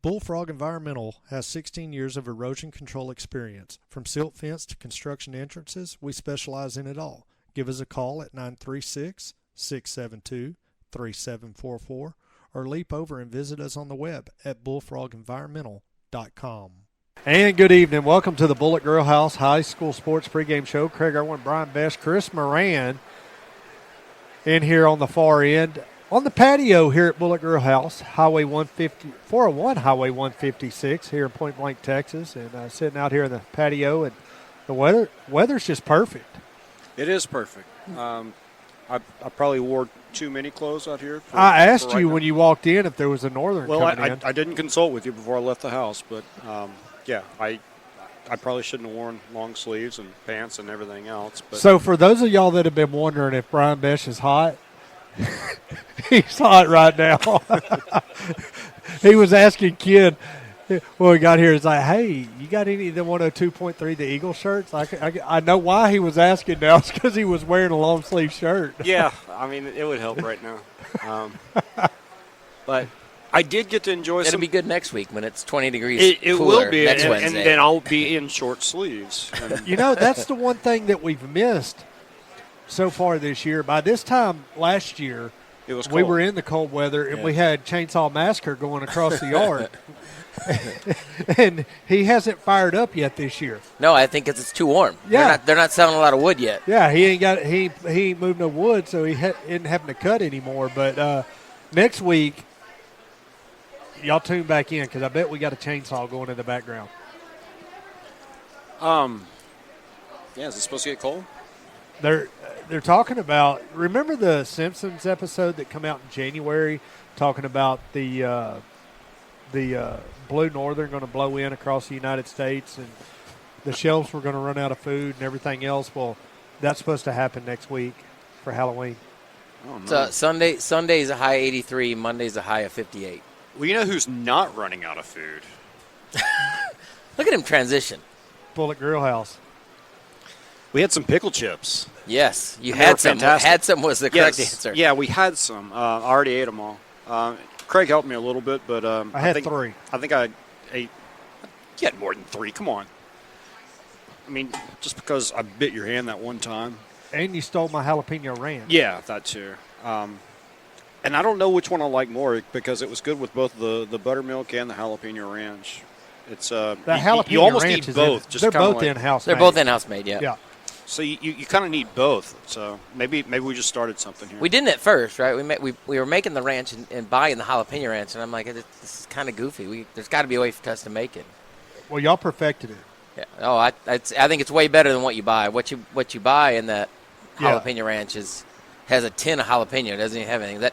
Bullfrog Environmental has 16 years of erosion control experience. From silt fence to construction entrances, we specialize in it all. Give us a call at 936-672-3744 or leap over and visit us on the web at bullfrogenvironmental.com. And good evening. Welcome to the Bullett Grill House High School Sports Pregame Show. Craig Irwin, Brian Best, Chris Moran in here on the far end. On the patio here at Bullett Grill House, Highway 401 Highway 156 here in Point Blank, Texas. And sitting out here in the patio, and the weather's just perfect. It is perfect. I probably wore too many clothes out here. I asked you when you walked in if there was a northern coming in. I didn't consult with you before I left the house, but yeah, I probably shouldn't have worn long sleeves and pants and everything else. But. So for those of y'all that have been wondering if Brian Besh is hot, he's hot right now. He was asking Ken when we got here, it's like, hey, you got any of the 102.3, the Eagle shirts? I know why he was asking now. It's because he was wearing a long sleeve shirt. Yeah, I mean, it would help right now. But I did get to enjoy It'll be good next week when it's 20 degrees It cooler will be, next and Wednesday. then I'll be in short sleeves. You know, that's the one thing that we've missed so far this year. By this time last year, it was cold. We were in the cold weather, and we had Chainsaw Massacre going across the yard. And he hasn't fired up yet this year. No, I think it's too warm. Yeah. They're not selling a lot of wood yet. Yeah, he ain't moved no wood, so he isn't having to cut anymore. But next week, y'all tune back in because I bet we got a chainsaw going in the background. Yeah, is it supposed to get cold? They're talking about. Remember the Simpsons episode that come out in January, talking about the Blue Northern going to blow in across the United States, and the shelves were going to run out of food and everything else. Well, that's supposed to happen next week for Halloween. Oh, no. So Sunday's a high 83, Monday's a high of 58. Well, you know who's not running out of food? Look at him transition. Bullett Grill House. We had some pickle chips. Yes, you They were had some. fantastic. Had some was the correct Yes. answer. Yeah, we had some. I already ate them all. Craig helped me a little bit, but I had 3. I think I ate. You had more than 3. Come on. I mean, just because I bit your hand that one time. And you stole my jalapeno ranch. Yeah, that too. And I don't know which one I like more because it was good with both the buttermilk and the jalapeno ranch. It's The jalapeno you almost ranch need is both. they're both in-house. They're both in-house made, yeah. Yeah. So you kind of need both. So maybe we just started something here. We didn't at first, right? We were making the ranch and buying the jalapeno ranch, and I'm like, this is kind of goofy. There's got to be a way for us to make it. Well, y'all perfected it. Yeah. Oh, I think it's way better than what you buy. What you buy in that jalapeno ranch has a tin of jalapeno. It doesn't even have anything.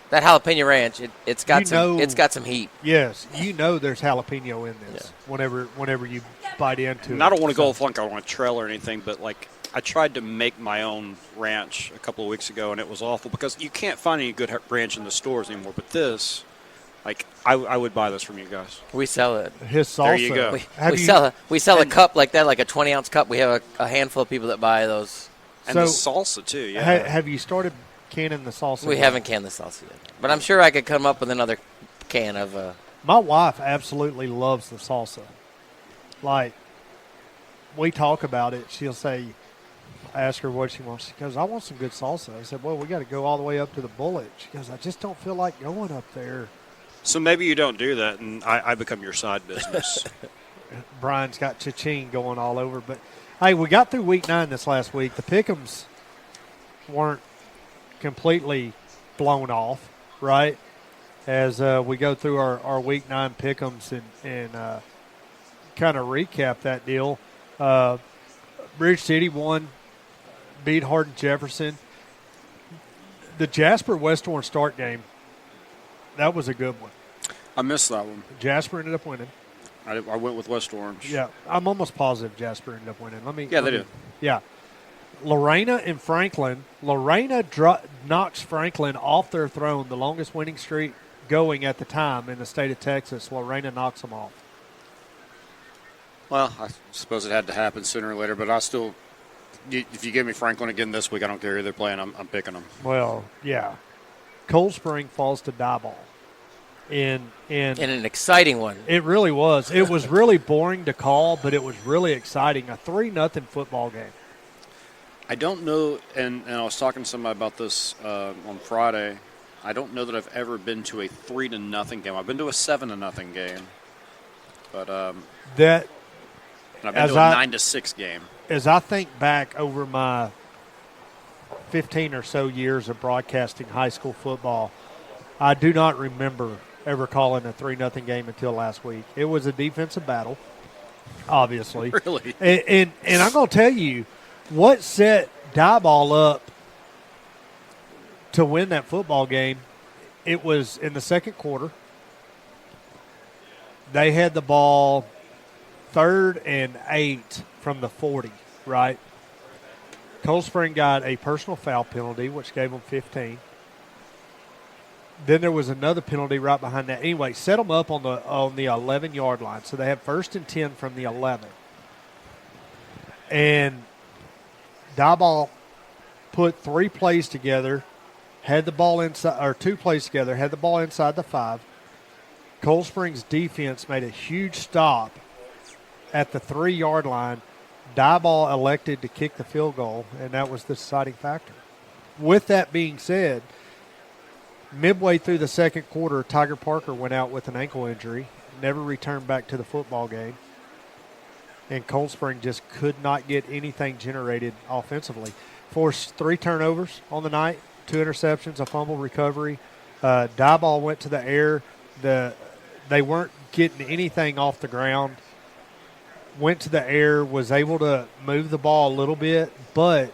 That jalapeno ranch, it's got some heat. Yes, there's jalapeno in this. Yeah. Whenever you bite into it. And I don't want to go off like on a trail or anything, but like I tried to make my own ranch a couple of weeks ago, and it was awful because you can't find any good ranch in the stores anymore. But this, like, I would buy this from you guys. We sell it. His salsa. There you go. We sell a cup like that, like a 20-ounce cup. We have a handful of people that buy those. And the salsa too. Yeah. Have you started canning the salsa? We haven't canned the salsa yet, but I'm sure I could come up with another can of. My wife absolutely loves the salsa. Like, we talk about it. She'll say, I ask her what she wants. She goes, I want some good salsa. I said, well, we got to go all the way up to the Bullett. She goes, I just don't feel like going up there. So maybe you don't do that, and I become your side business. Brian's got cha-ching going all over. But, hey, we got through week 9 this last week. The pick'ems weren't completely blown off, right? As we go through our week 9 pick'ems and kind of recap that deal. Bridge City won, beat Hardin Jefferson. The Jasper West Orange start game, that was a good one. I missed that one. Jasper ended up winning. I went with West Orange. Yeah, I'm almost positive Jasper ended up winning. They did. Yeah. Lorena and Franklin. Lorena knocks Franklin off their throne, the longest winning streak going at the time in the state of Texas. Lorena knocks them off. Well, I suppose it had to happen sooner or later, but I still, if you give me Franklin again this week, I don't care who they're playing. I'm picking them. Well, yeah. Cold Spring falls to Diboll. And an exciting one. It really was. It was really boring to call, but it was really exciting. A 3-0 football game. I don't know, and I was talking to somebody about this on Friday. I don't know that I've ever been to a 3-0 game. I've been to a 7-0 game, but I've been to a 9-6 game. As I think back over my 15 or so years of broadcasting high school football, I do not remember ever calling a 3-0 game until last week. It was a defensive battle, obviously. Really? And I'm going to tell you, what set Diebold up to win that football game, it was in the second quarter. They had the ball 3rd and 8 from the 40, right? Cold Spring got a personal foul penalty, which gave them 15. Then there was another penalty right behind that. Anyway, set them up on the 11-yard line. So they have 1st and 10 from the 11. And Diebold put 3 plays together, had the ball inside, or 2 plays together, had the ball inside the 5. Cold Spring's defense made a huge stop at the 3-yard line. Diebold elected to kick the field goal, and that was the deciding factor. With that being said, midway through the second quarter, Tiger Parker went out with an ankle injury, never returned back to the football game, and Cold Spring just could not get anything generated offensively. Forced 3 turnovers on the night, 2 interceptions, a fumble recovery. Diebold went to the air. They weren't getting anything off the ground. Went to the air, was able to move the ball a little bit, but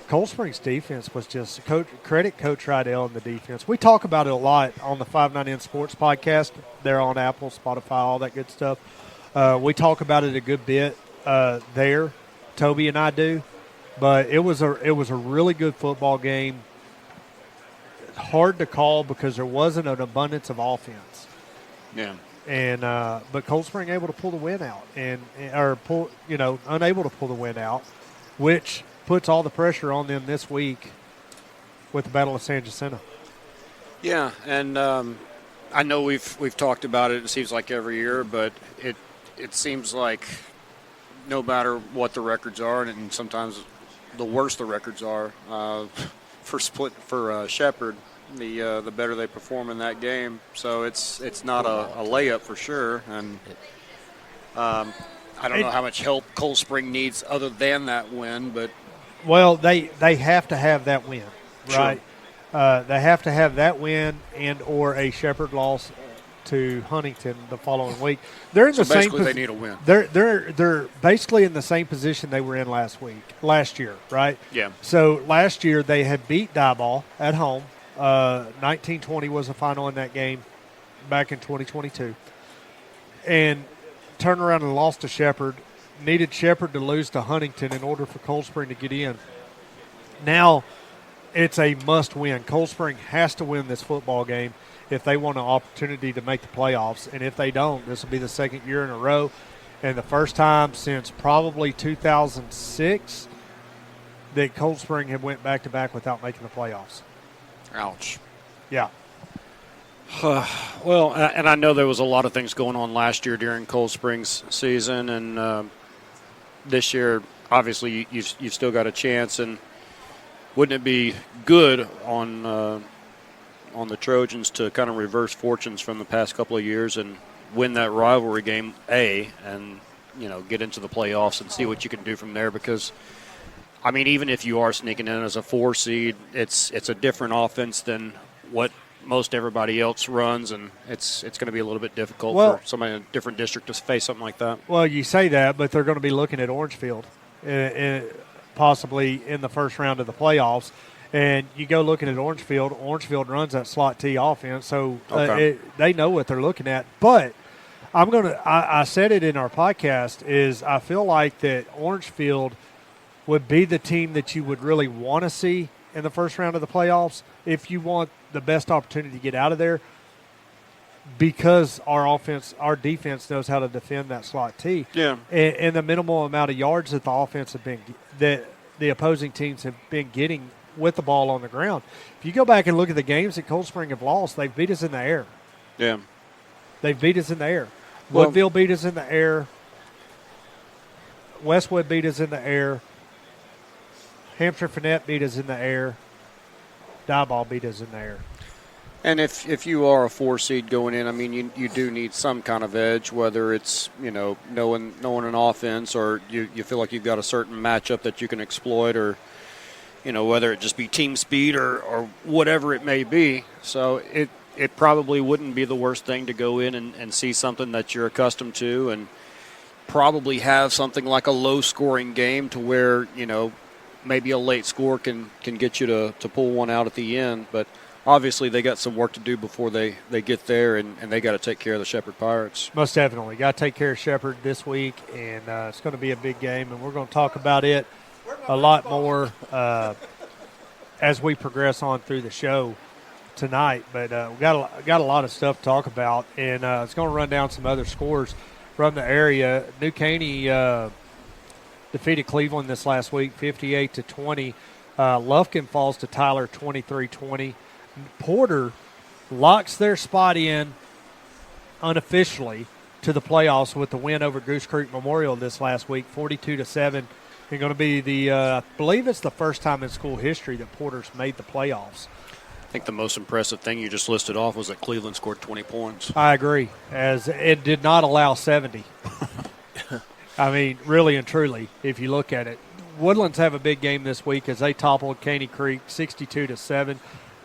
Cold Spring's defense was just credit Coach Rydell and the defense. We talk about it a lot on the 590 Sports podcast. They're on Apple, Spotify, all that good stuff. We talk about it a good bit there. Toby and I do, but it was a really good football game. Hard to call because there wasn't an abundance of offense. Yeah. And but Cold Spring able to pull the win out, unable to pull the win out, which puts all the pressure on them this week with the Battle of San Jacinto. Yeah, and I know we've talked about it. It seems like every year, but it seems like no matter what the records are, and sometimes the worse the records are for Shepherd, the better they perform in that game. So it's not a layup for sure, and I don't know how much help Cold Spring needs other than that win, but they have to have that win, right? Sure. They have to have that win and or a Shepherd loss to Huntington the following week. They're in the same. Basically, they need a win. They're basically in the same position they were in last year, right? Yeah. So last year they had beat Diebold at home. 19-20 was the final in that game back in 2022, and turned around and lost to Shepherd. Needed Shepherd to lose to Huntington in order for Cold Spring to get in. Now it's a must-win. Cold Spring has to win this football game if they want an opportunity to make the playoffs. And if they don't, this will be the second year in a row and the first time since probably 2006 that Cold Spring had went back-to-back without making the playoffs. Ouch. Yeah. Well, and I know there was a lot of things going on last year during Cold Spring's season, and this year, obviously, you've still got a chance. And wouldn't it be good on the Trojans to kind of reverse fortunes from the past couple of years and win that rivalry game, and get into the playoffs and see what you can do from there? Because I mean, even if you are sneaking in as a 4 seed, it's a different offense than what most everybody else runs, and it's going to be a little bit difficult for somebody in a different district to face something like that. Well, you say that, but they're going to be looking at Orangefield, possibly in the first round of the playoffs. And you go looking at Orangefield. Orangefield runs that slot T offense, so they know what they're looking at. But I said it in our podcast, is I feel like that Orangefield would be the team that you would really want to see in the first round of the playoffs if you want the best opportunity to get out of there, because our defense knows how to defend that slot T. Yeah. And the minimal amount of yards that the offense that the opposing teams have been getting with the ball on the ground. If you go back and look at the games that Cold Spring have lost, they've beat us in the air. Yeah. They beat us in the air. Well, Woodville beat us in the air. Westwood beat us in the air. Hampshire Finette beat us in the air. Diboll beat us in the air. And if you are a 4 seed going in, I mean, you do need some kind of edge, whether it's, knowing an offense, or you feel like you've got a certain matchup that you can exploit, or, whether it just be team speed or whatever it may be. So it probably wouldn't be the worst thing to go in and see something that you're accustomed to, and probably have something like a low-scoring game to where, maybe a late score can get you to pull one out at the end. But obviously they got some work to do before they get there, and they got to take care of the Shepherd Pirates. Most definitely. Got to take care of Shepherd this week, and it's going to be a big game, and we're going to talk about it a lot more as we progress on through the show tonight. But we got a lot of stuff to talk about, and it's going to run down some other scores from the area. New Caney defeated Cleveland this last week, 58-20. Lufkin falls to Tyler, 23-20. Porter locks their spot in unofficially to the playoffs with the win over Goose Creek Memorial this last week, 42-7. It's going to be I believe it's the first time in school history that Porter's made the playoffs. I think the most impressive thing you just listed off was that Cleveland scored 20 points. I agree, as it did not allow 70. I mean, really and truly, if you look at it. Woodlands have a big game this week as they toppled Caney Creek 62-7.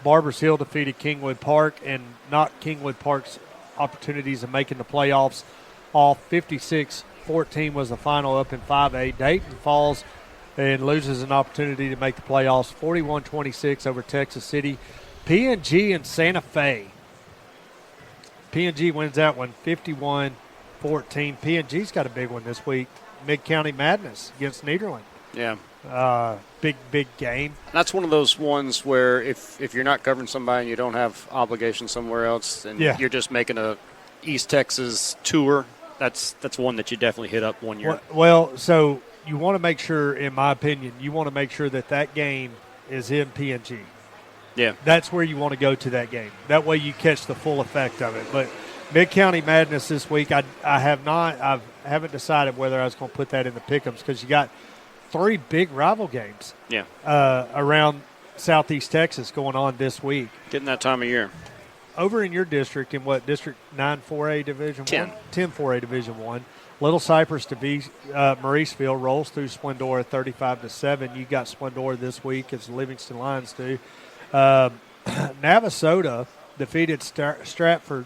Barbers Hill defeated Kingwood Park and knocked Kingwood Park's opportunities of making the playoffs off. 56-14 was the final up in 5A. Dayton falls and loses an opportunity to make the playoffs, 41-26 over Texas City. P&G and Santa Fe. P&G wins that one, 51-14. P&G's got a big one this week. Mid-County Madness against Nederland. Yeah. Big game. That's one of those ones where if you're not covering somebody and you don't have obligations somewhere else, and you're just making a East Texas tour, that's one that you definitely hit up one year. Well, so you want to make sure, in my opinion, that game is in P&G. Yeah. That's where you want to go to that game. That way you catch the full effect of it. But Mid-County Madness this week, I haven't decided whether I was going to put that in the pick'ems because you got 3 big rival games around Southeast Texas going on this week. Getting that time of year. Over in your district, in what, District 9 4A Division 10. 1? 10 4A Division 1. Little Cypress Mauriceville rolls through Splendora 35-7. You got Splendora this week as the Livingston Lions do. Navasota defeated Stratford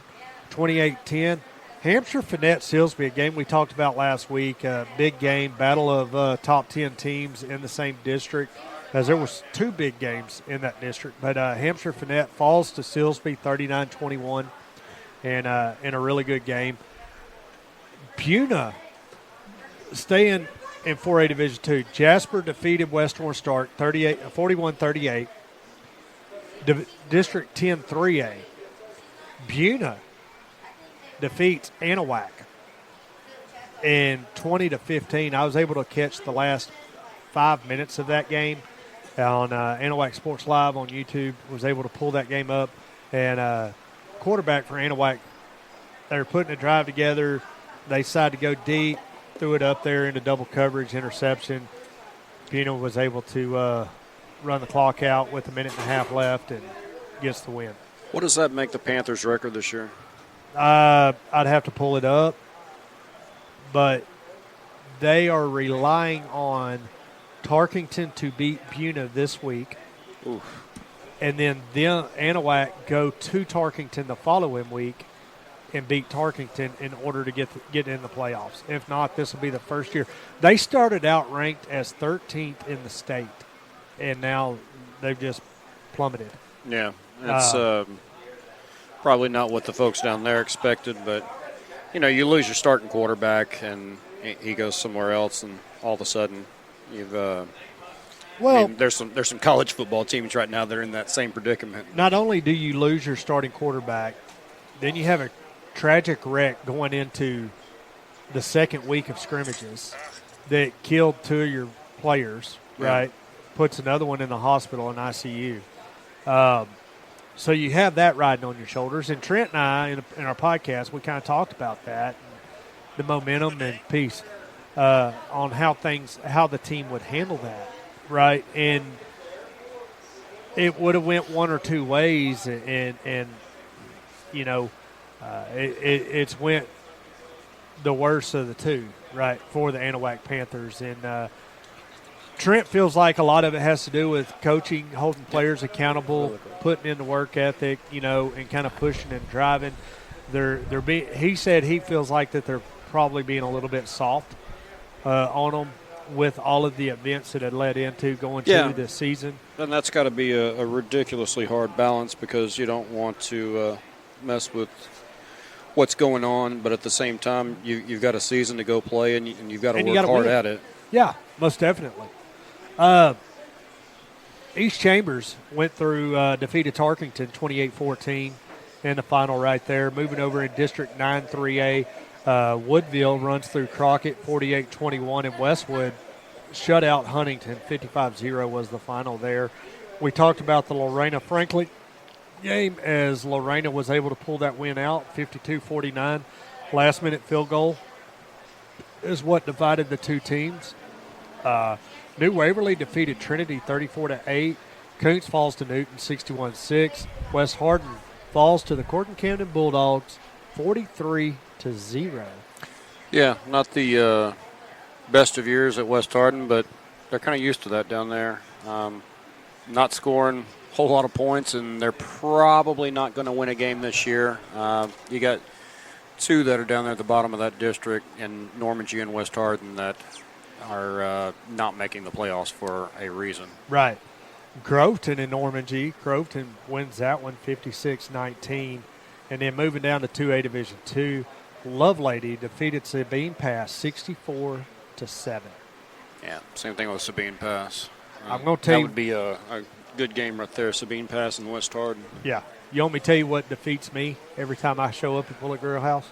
28-10. Hampshire Finette Silsby, a game we talked about last week, big game, battle of top 10 teams in the same district, as there was 2 big games in that district. But Hampshire Finette falls to Silsby 39-21 and in a really good game. Buna staying in 4A Division 2. Jasper defeated West Orange Stark 41-38. District 10 3A. Buna defeats Anahuac in 20-15. I was able to catch the last 5 minutes of that game on Anahuac Sports Live on YouTube. Was able to pull that game up, and quarterback for Anahuac, they were putting a drive together. They decided to go deep, threw it up there into double coverage, interception. Buna was able to run the clock out with 1.5 minutes left and gets the win. What does that make the Panthers' record this year? I'd have to pull it up, but they are relying on Tarkington to beat Buna this week. Oof. And then Anahuac go to Tarkington the following week and beat Tarkington in order to get in the playoffs. If not, this will be the first year. They started out ranked as 13th in the state, and now they've just plummeted. Yeah, it's probably not what the folks down there expected, but, you lose your starting quarterback and he goes somewhere else, and all of a sudden you've there's some college football teams right now that are in that same predicament. Not only do you lose your starting quarterback, then you have a tragic wreck going into the second week of scrimmages that killed 2 of your players, right? Puts another one in the hospital in ICU. So you have that riding on your shoulders. And Trent and I, in our podcast, we kind of talked about that, the momentum and piece on how the team would handle that, right? And it would have went one or two ways, and you know, it's went the worst of the two, right, for the Anahuac Panthers. And Trent feels like a lot of it has to do with coaching, holding players accountable, putting in the work ethic, you know, and kind of pushing and driving. He said he feels like that they're probably being a little bit soft on them with all of the events that had led into going to this season. And that's got to be a ridiculously hard balance because you don't want to mess with what's going on, but at the same time, you've got a season to go play, and you've got to work hard at it. Yeah, most definitely. East Chambers went through, defeated Tarkington 28-14 in the final right there. Moving over in District 9-3A, Woodville runs through Crockett 48-21, and Westwood shut out Huntington 55-0 was the final there. We talked about the Lorena Franklin game as Lorena was able to pull that win out 52-49. Last-minute field goal is what divided the two teams. New Waverly defeated Trinity 34-8. Koontz falls to Newton 61-6. West Hardin falls to the Corton Camden Bulldogs 43-0. Yeah, not the best of years at West Hardin, but they're kind of used to that down there. Not scoring a whole lot of points, and they're probably not going to win a game this year. You got two that are down there at the bottom of that district, in Normandy and West Hardin, that are not making the playoffs for a reason. Right. Groveton and Normandy. Groveton wins that one 56-19. And then moving down to 2A Division II, Lovelady defeated Sabine Pass 64-7. Yeah, same thing with Sabine Pass. I'm going to tell you. That would be a good game right there, Sabine Pass and West Hardin. Yeah. You want me to tell you what defeats me every time I show up at Bullett Grill House?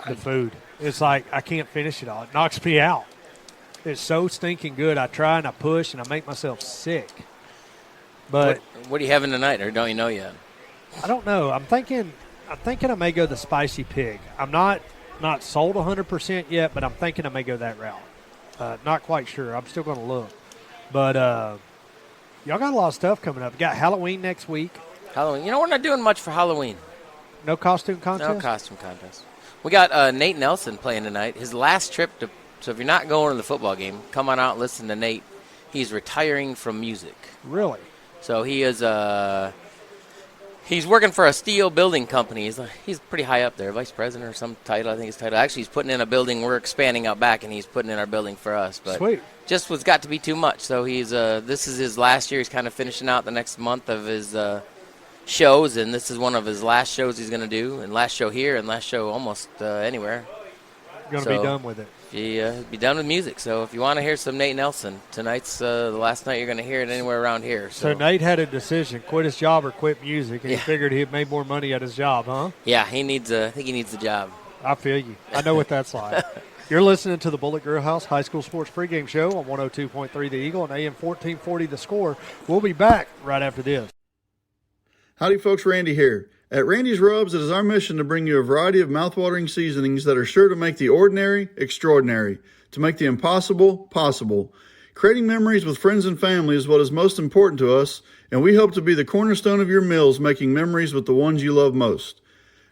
The food. It's like I can't finish it all. It knocks me out. It's so stinking good. I try and I push and I make myself sick. But what are you having tonight, or don't you know yet? I don't know. I'm thinking I may go the spicy pig. I'm not sold 100% yet, but I'm thinking I may go that route. Not quite sure. I'm still going to look. But y'all got a lot of stuff coming up. You got Halloween next week. Halloween. You know, we're not doing much for Halloween. No costume contest? No costume contest. We got Nate Nelson playing tonight. His last trip so if you're not going to the football game, come on out and listen to Nate. He's retiring from music. Really? So he is he's working for a steel building company. He's pretty high up there, vice president or some title. I think his title. Actually, he's putting in a building. We're expanding out back, and he's putting in our building for us. But sweet. Just was got to be too much. So he's this is his last year. He's kind of finishing out the next month of his shows, and this is one of his last shows he's going to do, and last show here and last show almost anywhere. Going to be done with it. Be done with music. So if you want to hear some Nate Nelson, tonight's the last night you're going to hear it anywhere around here. So Nate had a decision: quit his job or quit music, and he figured he'd made more money at his job, huh? Yeah, I think he needs a job. I feel you. I know what that's like. You're listening to the Bullett Grill House High School Sports Pregame Show on 102.3 The Eagle and AM 1440 The Score. We'll be back right after this. Howdy folks, Randy here. At Randy's Rubs, it is our mission to bring you a variety of mouthwatering seasonings that are sure to make the ordinary extraordinary, to make the impossible possible. Creating memories with friends and family is what is most important to us, and we hope to be the cornerstone of your meals, making memories with the ones you love most.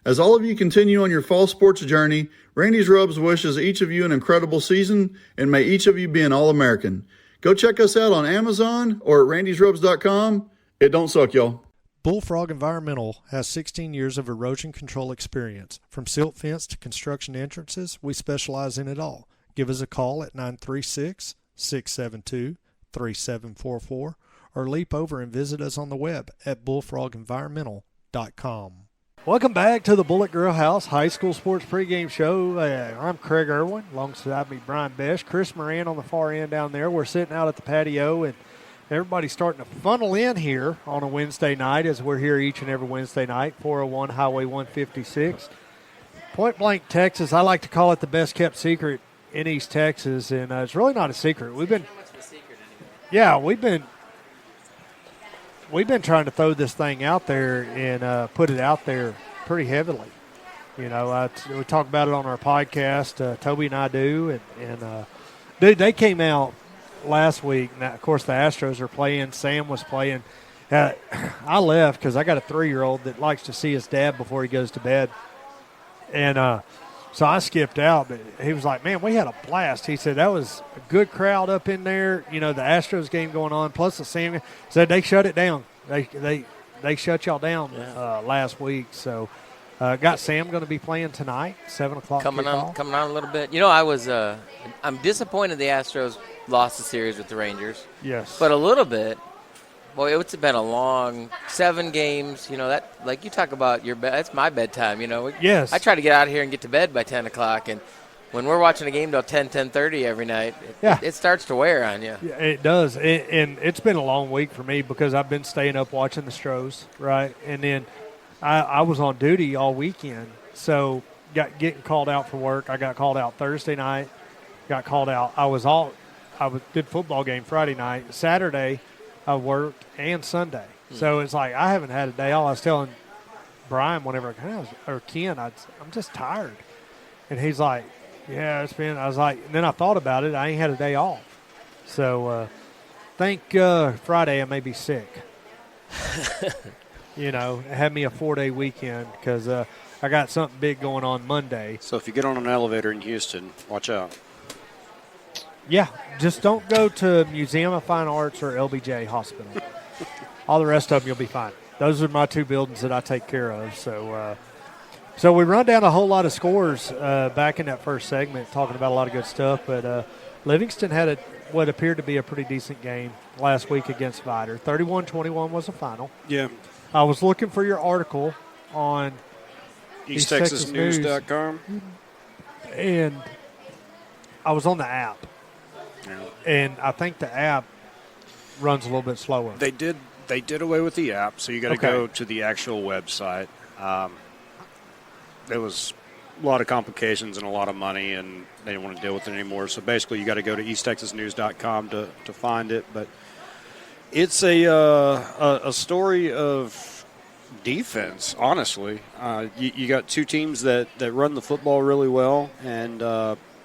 As all of you continue on your fall sports journey, Randy's Rubs wishes each of you an incredible season, and may each of you be an All-American. Go check us out on Amazon or at randysrubs.com. It don't suck, y'all. Bullfrog Environmental has 16 years of erosion control experience. From silt fence to construction entrances, we specialize in it all. Give us a call at 936-672-3744 or leap over and visit us on the web at bullfrogenvironmental.com. Welcome back to the Bullett Grill House High School Sports Pregame Show. I'm Craig Irwin, alongside me Brian Besh, Chris Moran on the far end down there. We're sitting out at the patio, and everybody's starting to funnel in here on a Wednesday night, as we're here each and every Wednesday night, 401 Highway 156. Point Blank, Texas. I like to call it the best kept secret in East Texas, and it's really not a secret. We've been we've been trying to throw this thing out there and put it out there pretty heavily. We talk about it on our podcast. Toby and I do, and dude, they came out last week. And of course, the Astros are playing. Sam was playing. I left because I got a 3-year-old that likes to see his dad before he goes to bed, and so I skipped out. But he was like, "Man, we had a blast." He said that was a good crowd up in there. The Astros game going on, plus the Sam said they shut it down. They shut y'all down last week. So got Sam going to be playing tonight, 7:00 coming on a little bit. I'm disappointed the Astros lost the series with the Rangers. Yes, but a little bit. Boy, it's been a long 7 games. That, like you talk about your bed. That's my bedtime. Yes. I try to get out of here and get to bed by 10 o'clock, and when we're watching a game till 10:30 every night, it starts to wear on you. Yeah, it does, and it's been a long week for me because I've been staying up watching the Stros, right? And then I was on duty all weekend, so getting called out for work. I got called out Thursday night. Got called out. Did football game Friday night. Saturday, I worked, and Sunday. So it's like I haven't had a day off. I was telling Brian whenever or Ken, I'm just tired. And he's like, yeah, it's been. I was like, and then I thought about it. I ain't had a day off. So think Friday I may be sick. It had me a 4-day weekend because I got something big going on Monday. So if you get on an elevator in Houston, watch out. Yeah, just don't go to Museum of Fine Arts or LBJ Hospital. All the rest of them, you'll be fine. Those are my 2 buildings that I take care of. So we run down a whole lot of scores back in that first segment, talking about a lot of good stuff. But Livingston had what appeared to be a pretty decent game last week against Vidor. 31-21 was the final. Yeah. I was looking for your article on EastTexasNews.com. And I was on the app. Yeah. And I think the app runs a little bit slower. They did away with the app, so you got to go to the actual website. There was a lot of complications and a lot of money, and they didn't want to deal with it anymore. So basically, you got to go to EastTexasNews.com to find it. But it's a story of defense. Honestly, you got 2 teams that run the football really well, and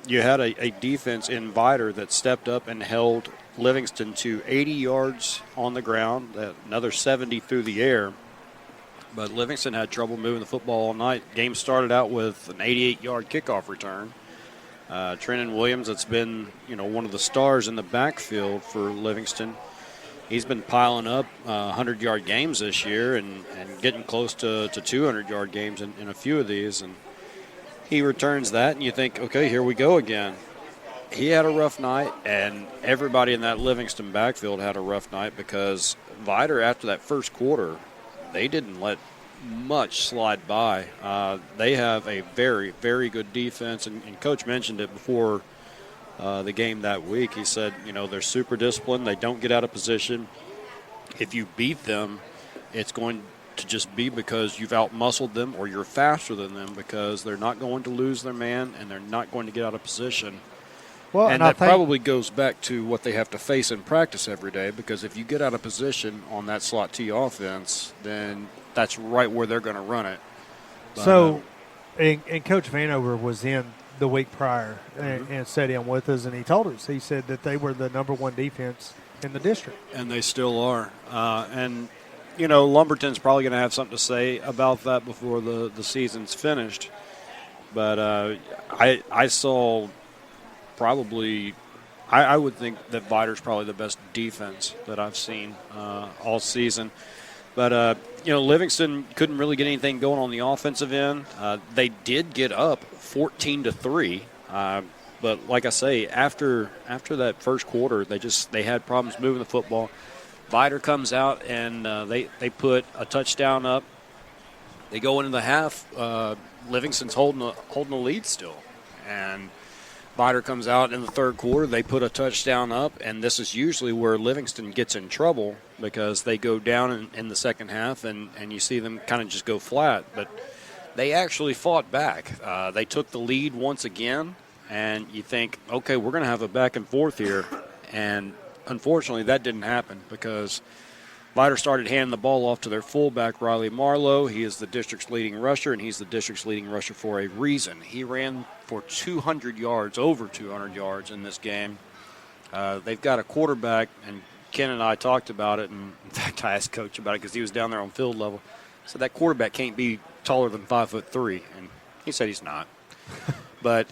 you had a defense in Vidor that stepped up and held Livingston to 80 yards on the ground, another 70 through the air. But Livingston had trouble moving the football all night. Game started out with an 88-yard kickoff return. Trenton Williams, that's been one of the stars in the backfield for Livingston, he's been piling up 100-yard games this year and getting close to 200-yard games in a few of these. And he returns that, and you think, okay, here we go again. He had a rough night, and everybody in that Livingston backfield had a rough night because Vidor, after that first quarter, they didn't let much slide by. They have a very, very good defense, and Coach mentioned it before the game that week. He said, they're super disciplined. They don't get out of position. If you beat them, it's going to just be because you've out-muscled them or you're faster than them because they're not going to lose their man and they're not going to get out of position. Well, and that probably goes back to what they have to face in practice every day because if you get out of position on that slot T offense, then that's right where they're going to run it. But, and Coach Vanover was in the week prior and sat in with us, and he told us, he said that they were the number 1 defense in the district. And they still are. And, Lumberton's probably going to have something to say about that before the season's finished. But I saw probably I would think that Vidor's probably the best defense that I've seen all season. But, Livingston couldn't really get anything going on the offensive end. They did get up 14-3. But like I say, after that first quarter, they had problems moving the football. Vidor comes out and they put a touchdown up. They go into the half. Livingston's holding the lead still. And Vidor comes out in the third quarter. They put a touchdown up, and this is usually where Livingston gets in trouble because they go down in the second half, and you see them kind of just go flat. But they actually fought back. They took the lead once again, and you think, okay, we're going to have a back and forth here. And unfortunately, that didn't happen because Vider started handing the ball off to their fullback, Riley Marlowe. He is the district's leading rusher, and he's the district's leading rusher for a reason. He ran for 200 yards, over 200 yards in this game. They've got a quarterback, and Ken and I talked about it, and in fact I asked Coach about it because he was down there on field level. So that quarterback can't be taller than 5'3", and he said he's not. But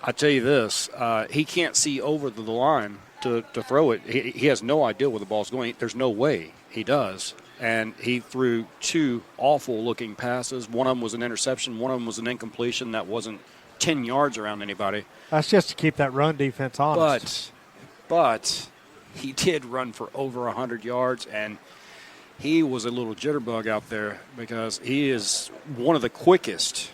I tell you this, he can't see over the line to throw it. He has no idea where the ball's going. There's no way he does. And he threw 2 awful-looking passes. One of them was an interception. One of them was an incompletion that wasn't 10 yards around anybody. That's just to keep that run defense honest. But he did run for over 100 yards, and he was a little jitterbug out there because he is one of the quickest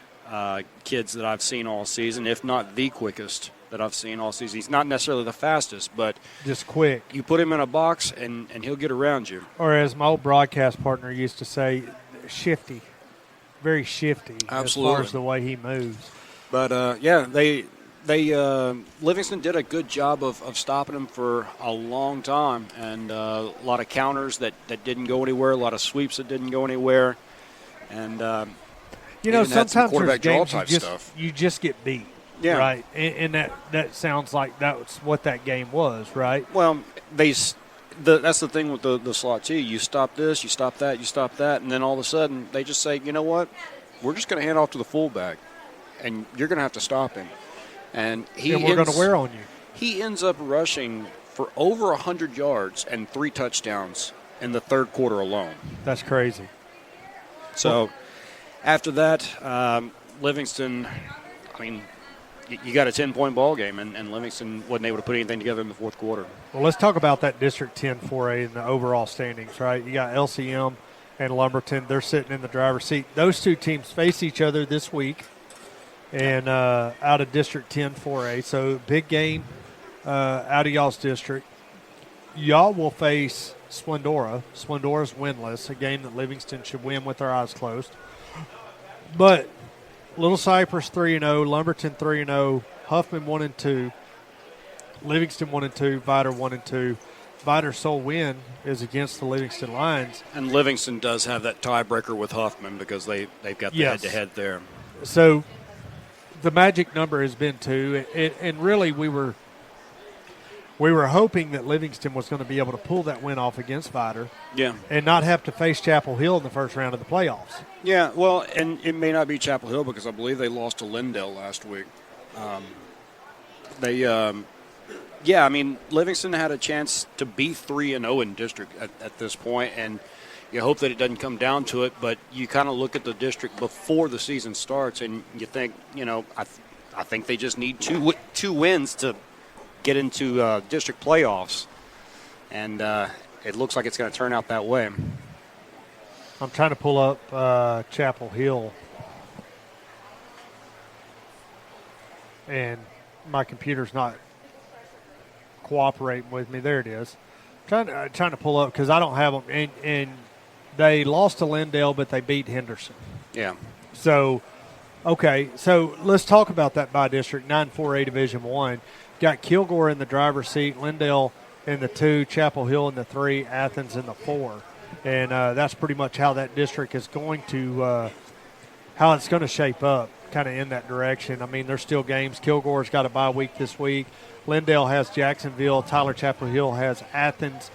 kids that I've seen all season, if not the quickest that I've seen all season. He's not necessarily the fastest, but just quick. You put him in a box, and he'll get around you. Or as my old broadcast partner used to say, shifty. Very shifty. Absolutely. As far as the way he moves. But, they Livingston did a good job of stopping him for a long time, and a lot of counters that didn't go anywhere, a lot of sweeps that didn't go anywhere, and sometimes there's games stuff. you just get beat. Yeah. Right. And that sounds like that's what that game was, right? Well, that's the thing with the slot too. You stop this, you stop that, you stop that, and then all of a sudden they just say, you know what, we're just going to hand off to the fullback, and you're going to have to stop him. And we're going to wear on you. He ends up rushing for over 100 yards and 3 touchdowns in the third quarter alone. That's crazy. So after that, Livingston, you got a 10-point ball game, and Livingston wasn't able to put anything together in the fourth quarter. Well, let's talk about that District 10 4A and the overall standings, right? You got LCM and Lumberton. They're sitting in the driver's seat. Those two teams face each other this week and out of District 10 4A. So big game out of y'all's district. Y'all will face Splendora. Splendora's winless, a game that Livingston should win with their eyes closed. But Little Cypress 3-0, Lumberton 3-0, Huffman 1-2, Livingston 1-2, Vider 1-2. Vider's sole win is against the Livingston Lions. And Livingston does have that tiebreaker with Huffman because they've got the head-to-head there. So the magic number has been 2, and really we were hoping that Livingston was going to be able to pull that win off against Vider. Yeah. And not have to face Chapel Hill in the first round of the playoffs. Yeah, well, and it may not be Chapel Hill because I believe they lost to Lindale last week. Livingston had a chance to be 3-0 in district at this point, and you hope that it doesn't come down to it, but you kind of look at the district before the season starts, and you think, I think they just need two wins to get into district playoffs, and it looks like it's going to turn out that way. I'm trying to pull up Chapel Hill, and my computer's not cooperating with me. There it is. Trying to pull up because I don't have them, and they lost to Lindale, but they beat Henderson. Yeah. So, okay, so let's talk about that by district 9-4A Division 1. Got Kilgore in the driver's seat, Lindale in the 2, Chapel Hill in the 3, Athens in the 4. And that's pretty much how that district is going to how it's going to shape up, kind of in that direction. I mean, there's still games. Kilgore's got a bye week this week. Lindale has Jacksonville. Tyler Chapel Hill has Athens.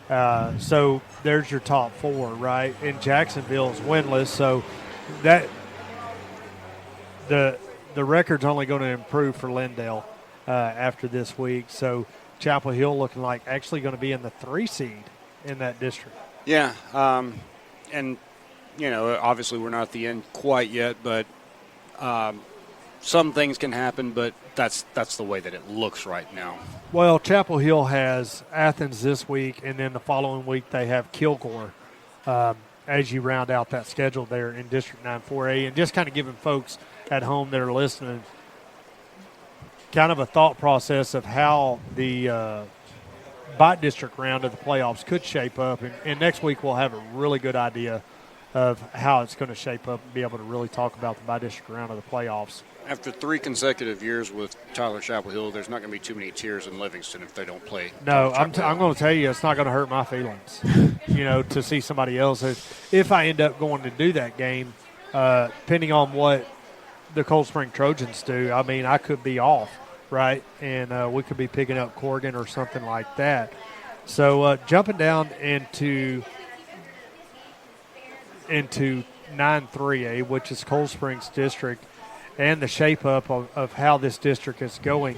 So there's your top 4, right? And Jacksonville's winless. So that the record's only going to improve for Lindale after this week. So Chapel Hill looking like actually going to be in the 3 seed in that district. Yeah, and, obviously we're not at the end quite yet, but some things can happen, but that's the way that it looks right now. Well, Chapel Hill has Athens this week, and then the following week they have Kilgore as you round out that schedule there in District 9-4A. And just kind of giving folks at home that are listening kind of a thought process of how the by-district round of the playoffs could shape up. And next week we'll have a really good idea of how it's going to shape up and be able to really talk about the by-district round of the playoffs After 3 consecutive years with Tyler Chapel Hill, there's not going to be too many tears in Livingston if they don't play. No, I'm going to tell you, it's not going to hurt my feelings, to see somebody else. If I end up going to do that game, depending on what the Cold Spring Trojans do, I mean, I could be off, right? And we could be picking up Corrigan or something like that. So jumping down into 9-3A, which is Cold Springs district, and the shape-up of how this district is going.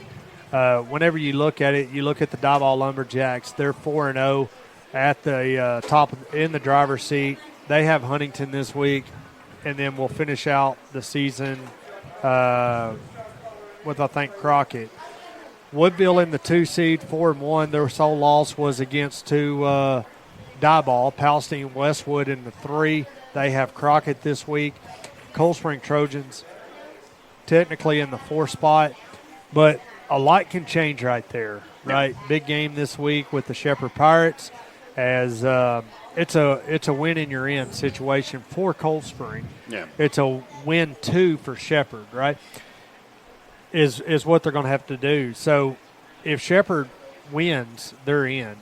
Whenever you look at it, you look at the Diboll Lumberjacks. They're 4-0 at the top in the driver's seat. They have Huntington this week, and then we'll finish out the season with, I think, Crockett. Woodville in the 2 seed, 4-1. Their sole loss was against Diboll. Palestine Westwood in the 3. They have Crockett this week. Cold Spring Trojans technically in the 4 spot, but a lot can change right there, right? Yep. Big game this week with the Shepherd Pirates, as it's a win and you're in situation for Cold Spring. Yeah, it's a win 2 for Shepherd, right? Is what they're going to have to do. So if Shepherd wins, they're in.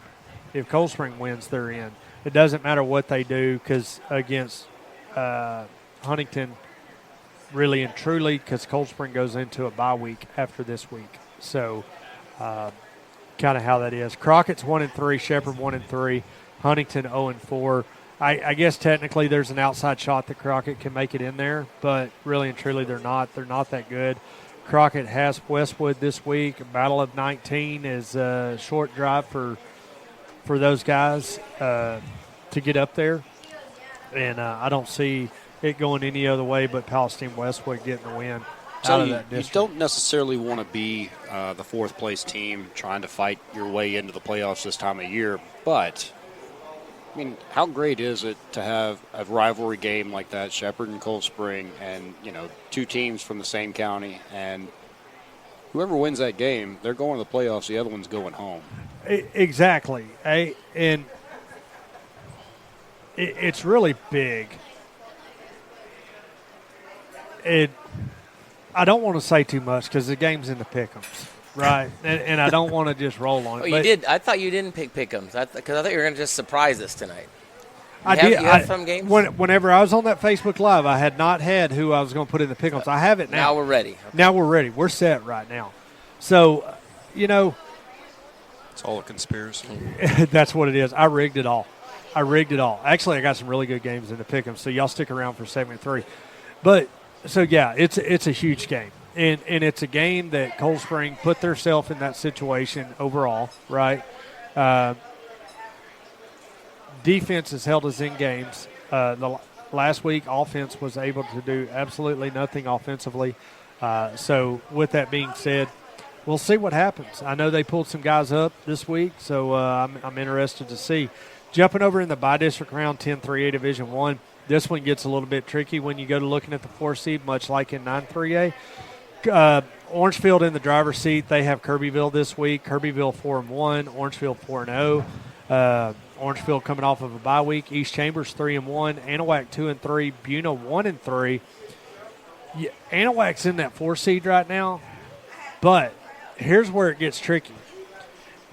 If Cold Spring wins, they're in. It doesn't matter what they do, because against Huntington, really and truly, because Cold Spring goes into a bye week after this week. So kind of how that is. Crockett's 1-3, Shepherd 1-3, Huntington 0-4. I guess technically there's an outside shot that Crockett can make it in there, but really and truly they're not. They're not that good. Crockett has Westwood this week. A battle of 19 is a short drive for those guys to get up there. And I don't see it going any other way but Palestine Westwood getting the win out of that district. You don't necessarily want to be the 4th place team trying to fight your way into the playoffs this time of year, but I mean, how great is it to have a rivalry game like that, Shepherd and Cold Spring, and 2 teams from the same county, and whoever wins that game, they're going to the playoffs. The other one's going home. Exactly, and it's really big. I don't want to say too much because the game's in the pick'ems, right? and I don't want to just roll on it. Oh, you did. I thought you didn't pick pick'ems because I thought you were going to just surprise us tonight. I did. You have some games? Whenever I was on that Facebook Live, I had not had who I was going to put in the pick'ems. I have it now. Now we're ready. Okay. Now we're ready. We're set right now. So, it's all a conspiracy. That's what it is. I rigged it all. Actually, I got some really good games in the pick'ems, so y'all stick around for 7-3. But so yeah, it's a huge game, and it's a game that Cold Spring put themselves in that situation overall, right? Defense has held us in games. The last week, offense was able to do absolutely nothing offensively. So with that being said, we'll see what happens. I know they pulled some guys up this week, so I'm interested to see. Jumping over in the bi-district round 10-3A Division I, this one gets a little bit tricky when you go to looking at the 4 seed, much like in 9-3A. Orangefield in the driver's seat. They have Kirbyville this week. Kirbyville 4-1, Orangefield 4-0. Orangefield coming off of a bye week. East Chambers 3-1, Anahuac 2-3, Buna 1-3. Anahuac's in that 4 seed right now, but here's where it gets tricky.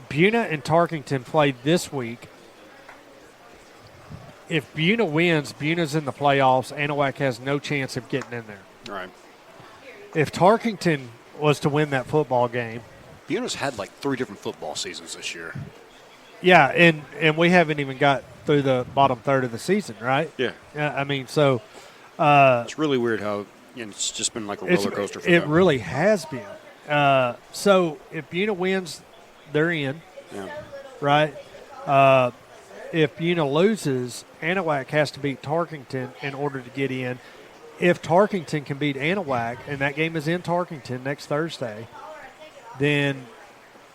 Buna and Tarkington played this week. If Buna wins, Buna's in the playoffs. Anahuac has no chance of getting in there. Right. If Tarkington was to win that football game. Buna's had like 3 different football seasons this year. Yeah, and we haven't even got through the bottom third of the season, right? Yeah. I mean, so. It's really weird how it's just been like a roller coaster for them. It really has been. So if Buna wins, they're in. Yeah. Right? If Buna loses, Anahuac has to beat Tarkington in order to get in. If Tarkington can beat Anahuac, and that game is in Tarkington next Thursday, then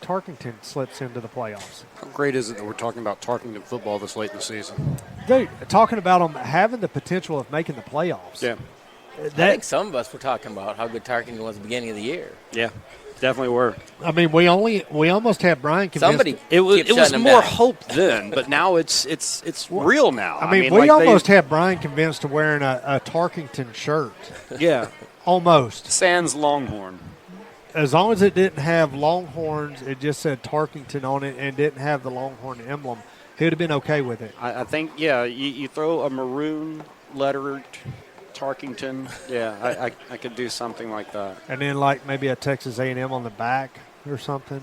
Tarkington slips into the playoffs. How great is it that we're talking about Tarkington football this late in the season? Dude, talking about them having the potential of making the playoffs. Yeah. I think some of us were talking about how good Tarkington was at the beginning of the year. Yeah, definitely were. I mean, we almost had Brian convinced. Somebody it was more hope then, but now it's real now. I mean we like almost had Brian convinced to wearing a Tarkington shirt. Yeah. Almost. Sans Longhorn. As long as it didn't have Longhorns, it just said Tarkington on it and didn't have the Longhorn emblem, he would have been okay with it. I think, yeah, you throw a maroon lettered Tarkington. Yeah, I could do something like that. And then like maybe a Texas A&M on the back or something.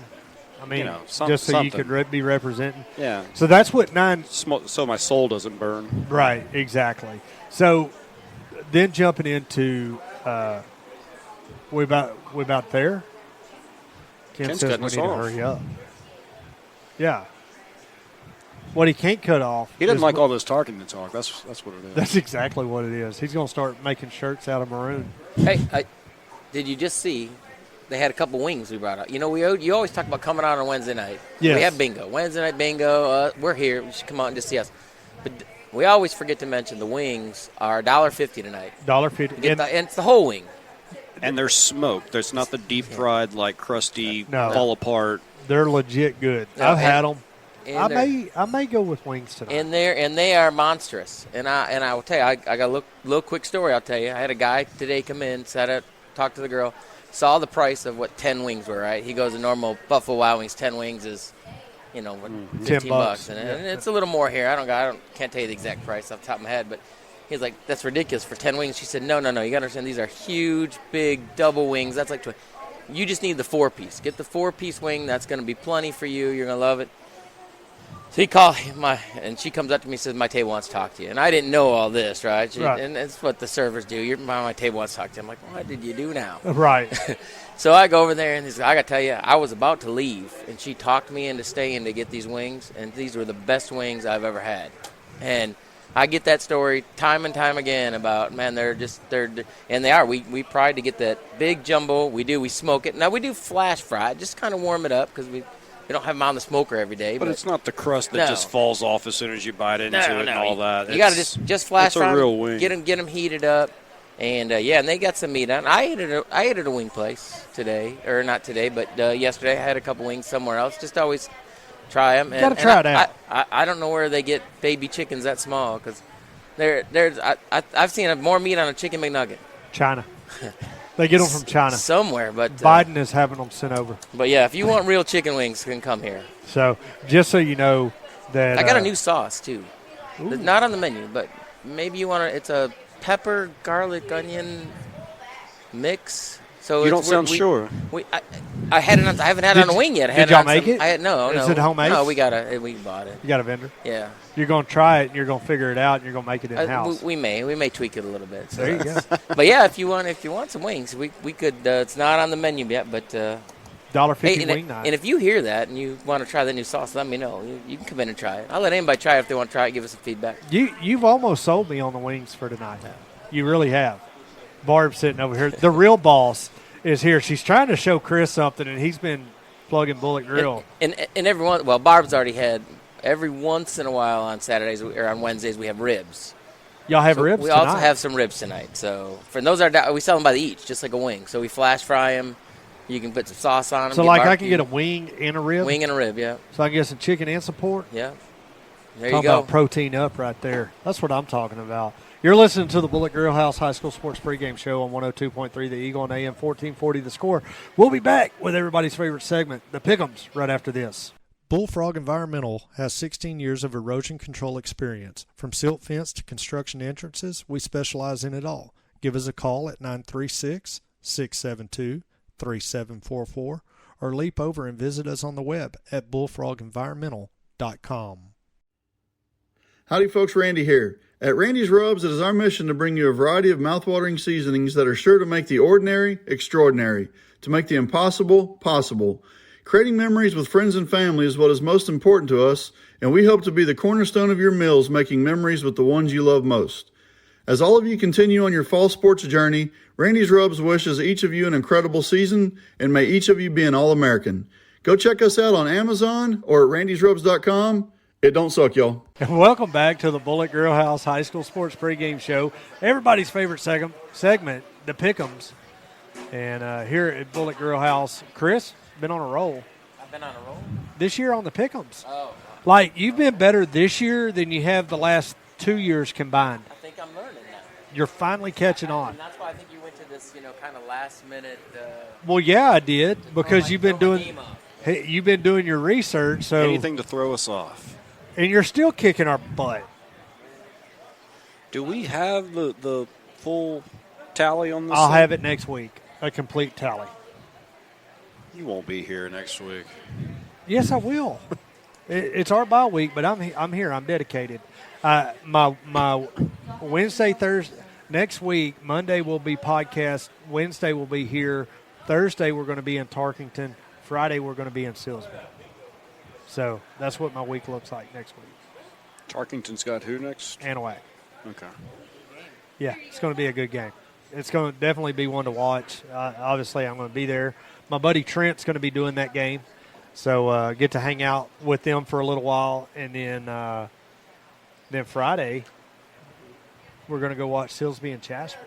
I mean, just so something. you could be representing. Yeah. So that's what 9. So my soul doesn't burn. Right, exactly. So then jumping into we about there. Ken Ken's says cutting we us need to off. hurry up. Yeah. What he can't cut off. He doesn't is like all this Tarkington talk. That's what it is. That's exactly what it is. He's going to start making shirts out of maroon. Hey, did you just see? They had a couple wings we brought out. You know, you always talk about coming out on Wednesday night. Yes. We have bingo. Wednesday night bingo. We're here. You should come out and just see us. But we always forget to mention the wings are $1.50 tonight. $1.50. And it's the whole wing. And they're smoked. There's not the deep fried, like crusty, No. fall apart. They're legit good. No, I've had them. And I may go with wings tonight. And they are monstrous. And I will tell you, I got a little quick story. I'll tell you. I had a guy today come in, talked to the girl, saw the price of what 10 wings were. Right? He goes, a normal Buffalo Wild Wings 10 wings is, what, $15, and it's a little more here. Can't tell you the exact price off the top of my head, but he's like, that's ridiculous for 10 wings. She said, no. You got to understand, these are huge, big double wings. That's like you just need the 4-piece. Get the 4-piece wing. That's going to be plenty for you. You're going to love it. So he called and she comes up to me and says, my table wants to talk to you. And I didn't know all this, right? Right. And that's what the servers do. My table wants to talk to you. I'm like, what did you do now? Right. So I go over there, and I got to tell you, I was about to leave, and she talked me into staying to get these wings, and these were the best wings I've ever had. And I get that story time and time again about, man, and they are. We pride to get that big jumbo. We smoke it. Now, we do flash fry it, just kind of warm it up because we don't have them on the smoker every day. But it's not the crust that just falls off as soon as you bite into it and all that. You got to just flash fry a real them, wing. get them heated up. And, and they got some meat on. I ate at a wing place today, or not today, but yesterday I had a couple wings somewhere else. Just always try them. You got to try it out. I don't know where they get baby chickens that small, because I've seen more meat on a chicken McNugget. China. They get them from China. Somewhere, but Biden is having them sent over. But, yeah, if you want real chicken wings, you can come here. So just so you know that. I got a new sauce, too. It's not on the menu, but maybe you want to – it's a pepper, garlic, onion mix. So you don't sound sure. I haven't had it on a wing yet. Did y'all make it? No. Is it homemade? No, we bought it. You got a vendor? Yeah. You're going to try it, and you're going to figure it out, and you're going to make it in-house. We may tweak it a little bit. So. There you go. But, yeah, if you want some wings, we could it's not on the menu yet, but $1.50 wing night. And if you hear that and you want to try the new sauce, let me know. You can come in and try it. I'll let anybody try it if they want to try it, give us some feedback. You've almost sold me on the wings for tonight. You really have. Barb's sitting over here. The real boss is here. She's trying to show Chris something, and he's been plugging Bullett Grill. And Barb's already had every once in a while on Saturdays or on Wednesdays we have ribs. Y'all have ribs we tonight? also have some ribs tonight. So for those we sell them by the each, just like a wing. So we flash fry them. You can put some sauce on them. So like I can get a wing and a rib? Wing and a rib, yeah. So I can get some chicken and some pork? Yeah. There Talking you go. about protein up right there. That's what I'm talking about. You're listening to the Bullett Grill House High School Sports Pregame Show on 102.3 The Eagle and AM 1440 The Score. We'll be back with everybody's favorite segment, the Pick'ems, right after this. Bullfrog Environmental has 16 years of erosion control experience. From silt fence to construction entrances, we specialize in it all. Give us a call at 936-672-3744 or leap over and visit us on the web at bullfrogenvironmental.com. Howdy folks, Randy here. At Randy's Rubs, it is our mission to bring you a variety of mouthwatering seasonings that are sure to make the ordinary extraordinary, to make the impossible possible. Creating memories with friends and family is what is most important to us, and we hope to be the cornerstone of your meals, making memories with the ones you love most. As all of you continue on your fall sports journey, Randy's Rubs wishes each of you an incredible season, and may each of you be an All-American. Go check us out on Amazon or at randysrubs.com. It don't suck, y'all. And welcome back to the Bullett Grill House High School Sports Pregame Show. Everybody's favorite segment, the Pick'ems. And here at Bullett Grill House, Chris, been on a roll. I've been on a roll? This year on the Pick'ems. Oh. Like, you've been better this year than you have the last 2 years combined. I think I'm learning now. You're finally catching on. And that's why I think you went to this, kind of last minute. Well, yeah, I did because you've been doing your research. So anything to throw us off. And you're still kicking our butt. Do we have the full tally on this? I'll have it next week, a complete tally. You won't be here next week. Yes, I will. It's our bye week, but I'm here. I'm dedicated. My Wednesday, Thursday, next week, Monday will be podcast. Wednesday will be here. Thursday we're going to be in Tarkington. Friday we're going to be in Silsbee. So that's what my week looks like next week. Tarkington's got who next? Anahuac. Okay. Yeah, it's going to be a good game. It's going to definitely be one to watch. Obviously, I'm going to be there. My buddy Trent's going to be doing that game. So get to hang out with them for a little while. And then Friday, we're going to go watch Silsbee and Jasper.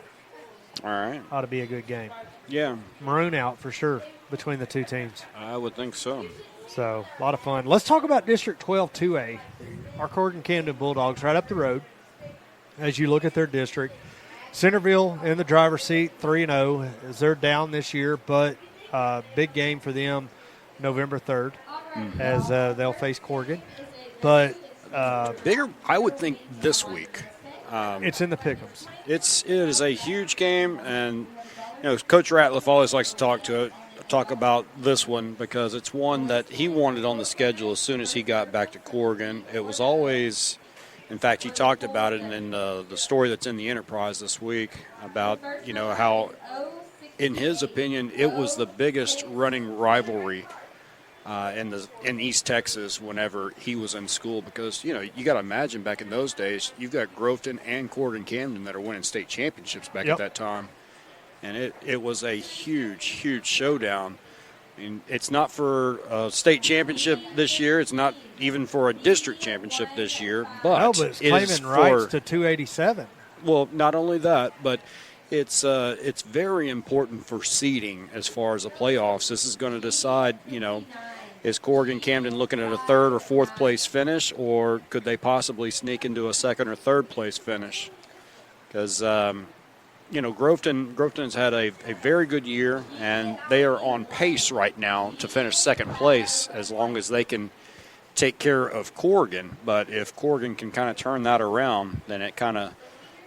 All right. Ought to be a good game. Yeah. Maroon out for sure between the two teams. I would think so. So a lot of fun. Let's talk about District 12 2A. Our Corrigan-Camden Bulldogs right up the road as you look at their district. Centerville in the driver's seat, 3-0, as they're down this year, but big game for them November 3rd as they'll face Corrigan. But bigger, I would think, this week. It's in the Pick'ems. It is a huge game, and Coach Ratliff always likes to talk about this one because it's one that he wanted on the schedule as soon as he got back to Corrigan. It was always, in fact, he talked about it in the story that's in the Enterprise this week about how, in his opinion, it was the biggest running rivalry in East Texas whenever he was in school because, you got to imagine back in those days, you've got Groveton and Corrigan-Camden that are winning state championships back at that time. And it was a huge, huge showdown. I mean, it's not for a state championship this year. It's not even for a district championship this year. But it's claiming rights to 287. Well, not only that, but it's very important for seeding as far as the playoffs. This is going to decide, is Corrigan-Camden looking at a third or fourth place finish, or could they possibly sneak into a second or third place finish? Because Groveton's had a very good year, and they are on pace right now to finish second place as long as they can take care of Corrigan. But if Corrigan can kind of turn that around, then it kind of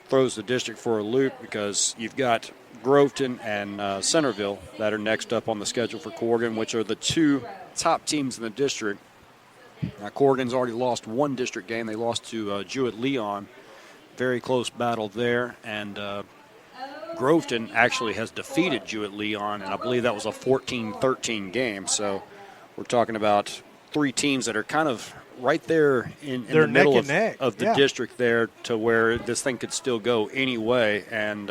throws the district for a loop because you've got Groveton and Centerville that are next up on the schedule for Corrigan, which are the two top teams in the district. Corrigan's already lost one district game. They lost to Jewett-Leon. Very close battle there, and Groveton actually has defeated Jewett-Leon, and I believe that was a 14-13 game. So we're talking about three teams that are kind of right there in the middle of the district there to where this thing could still go any way. And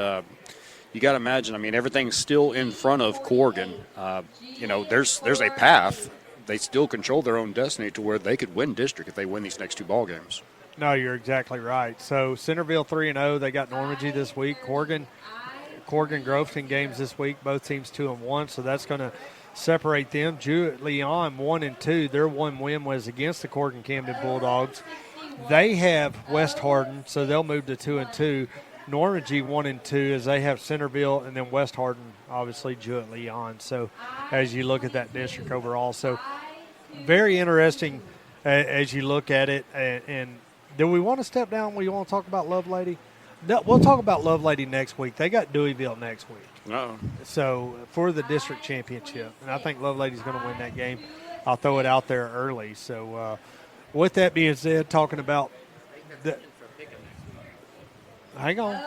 you got to imagine, everything's still in front of Corrigan. There's a path. They still control their own destiny to where they could win district if they win these next two ball games. No, you're exactly right. So Centerville 3-0. They got Normandy this week. Corrigan Groveton games this week. Both teams 2-1. So that's going to separate them. Jewett-Leon 1-2. Their one win was against the Corrigan-Camden Bulldogs. They have West Hardin, so they'll move to 2-2. Normandy 1-2 as they have Centerville, and then West Hardin, obviously Jewett-Leon. So as you look at that district overall, so very interesting as you look at it. And do we want to step down? We want to talk about Love Lady? No, we'll talk about Love Lady next week. They got Deweyville next week. No. So for the district championship, and I think Love Lady's going to win that game. I'll throw it out there early. So with that being said, talking about hang on.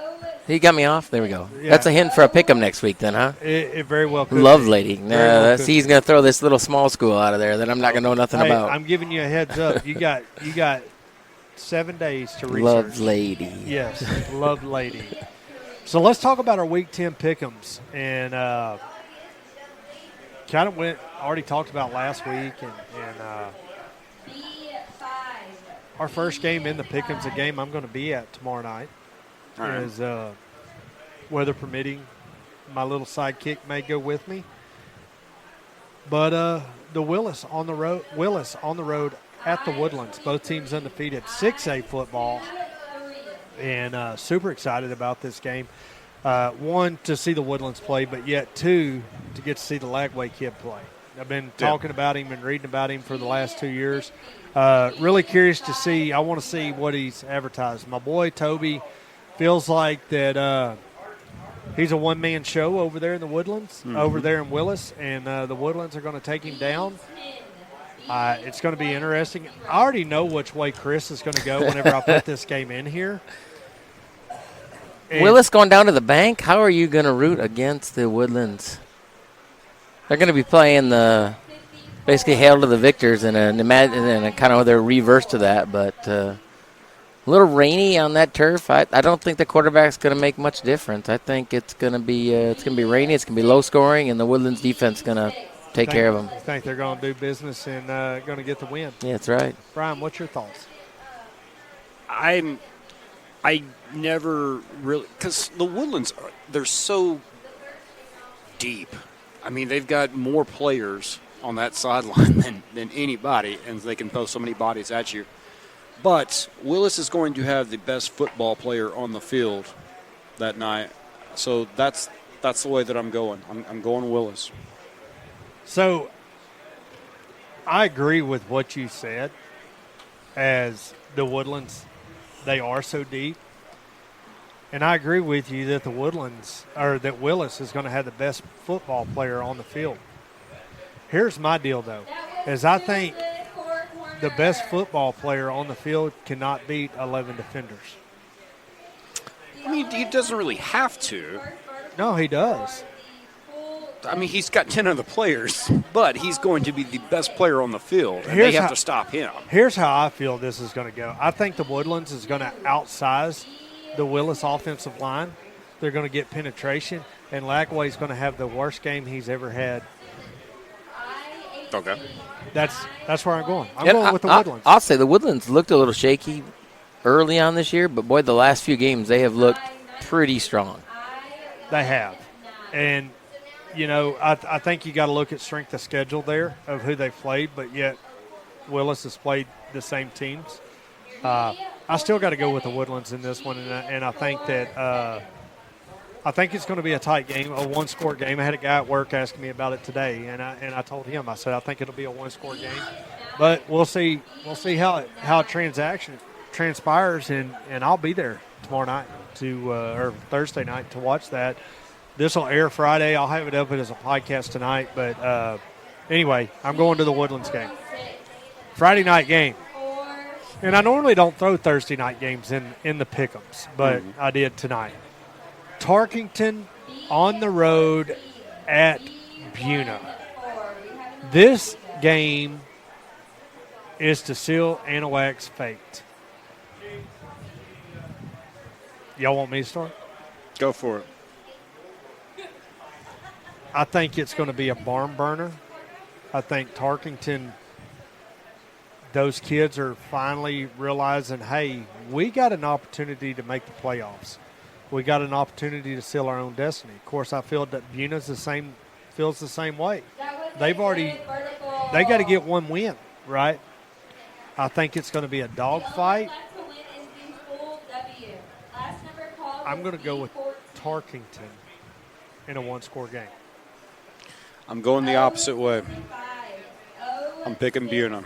He got me off. There we go. Yeah. That's a hint for a pick'em next week, then, huh? It very well could Love be. Lady. No, he's going to throw this little small school out of there that I'm not going to know nothing about. I'm giving you a heads up. You got 7 days to research. Love Lady. Yes, Love Lady. So let's talk about our Week 10 pick'ems, and kind of already talked about last week, and our first game in the pick'ems, a game I'm going to be at tomorrow night. Right. Is weather permitting, my little sidekick may go with me. But the Willis on the road at the Woodlands. Both teams undefeated. 6A football. and super excited about this game. One, to see the Woodlands play, but yet two, to get to see the Lagway kid play. I've been talking about him and reading about him for the last 2 years. Really curious to see. I want to see what he's advertised. My boy Toby feels like that he's a one-man show over there in the Woodlands, over there in Willis, and the Woodlands are going to take him down. It's going to be interesting. I already know which way Chris is going to go whenever I put this game in here. And Willis going down to the bank? How are you going to root against the Woodlands? They're going to be playing the basically Hail to the Victors and a kind of their reverse to that, but a little rainy on that turf. I don't think the quarterback's going to make much difference. I think it's going to be rainy. It's going to be low scoring, and the Woodlands defense is going to take care of them. I think they're going to do business and going to get the win. Yeah, that's right. Brian, what's your thoughts? I never really, because the Woodlands, they're so deep. I mean, they've got more players on that sideline than anybody, and they can throw so many bodies at you. But Willis is going to have the best football player on the field that night. So that's the way that I'm going. I'm going Willis. So I agree with what you said. As the Woodlands, they are so deep. And I agree with you that that Willis is going to have the best football player on the field. Here's my deal, though, is I think the best football player on the field cannot beat 11 defenders. I mean, he doesn't really have to. No, he does. I mean, he's got 10 other players, but he's going to be the best player on the field, and they have to stop him. Here's how I feel this is going to go. I think the Woodlands is going to outsize the Willis offensive line. They're going to get penetration, and Lagway's going to have the worst game he's ever had. Okay. That's where I'm going. I'm going with the Woodlands. I'll say the Woodlands looked a little shaky early on this year, but, boy, the last few games they have looked pretty strong. They have. And, I think you got to look at strength of schedule there of who they've played, but yet Willis has played the same teams. I still got to go with the Woodlands in this one, and I think that I think it's going to be a tight game, a one-score game. I had a guy at work asking me about it today, and I told him, I said I think it'll be a one-score game, but we'll see how it transpires, and I'll be there tomorrow night or Thursday night to watch that. This will air Friday. I'll have it up as a podcast tonight, but anyway, I'm going to the Woodlands game. Friday night game. And I normally don't throw Thursday night games in the pick'ems, but I did tonight. Tarkington on the road at Buna. This game is to seal Anawak's fate. Y'all want me to start? Go for it. I think it's going to be a barn burner. I think Tarkington, those kids are finally realizing, hey, we got an opportunity to make the playoffs. We got an opportunity to seal our own destiny. Of course, I feel that Buna's feels the same way. They got to get one win, right? I think it's going to be a dogfight. I'm going to go with Tarkington in a one-score game. I'm going the opposite way. I'm picking Buna.